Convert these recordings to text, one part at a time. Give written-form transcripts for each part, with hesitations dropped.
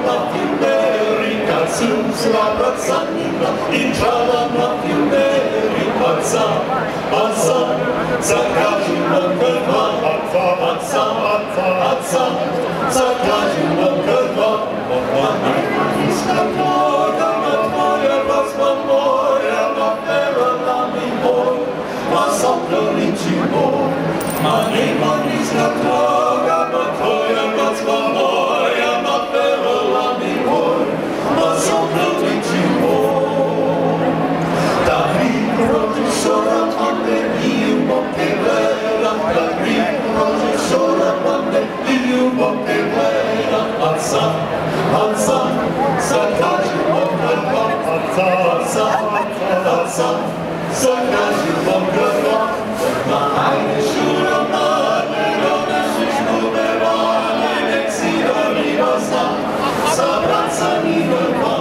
la fiumerica, sulla razzanina, intrala la fiumerica, alza, zakazi mongolwa, alza, zakazi mongolwa, iska twoja, ma twoja wazma moja, ma pera nami moj, ma zaplonici moj, ma nema iska twoja, ma twoja wazma moja, ma pera nami moj, ma zaplonici moj. Da riproci sora mande io che vera, da riproci sora mande io che vera, alza, zakazi mongolwa, alza, zakazi mongolwa, ma eine shura mane, dove si smuovevane, nek si arrivasa, s'abbraccia Nicolò,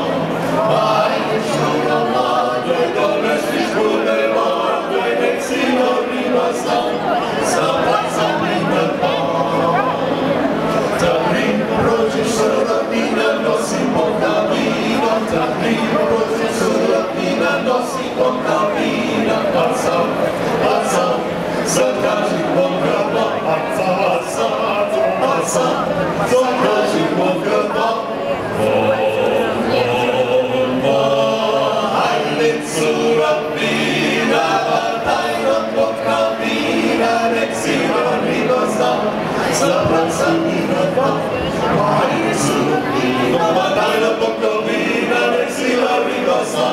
ma eine shura mane, dove si smuovevane, nek si arrivasa, s'abbraccia Nicolò. Da riproci sora vina, non si può capire, da riproci sora vina, non si può capire, alza, zakazi mongolwa, alza, zakazi mongolwa, alle zura vina, dai non può capire, nek si arrivasa, s'abbraccia Nicolò, ma alle zura vina, dai non può capire, nek si arrivasa,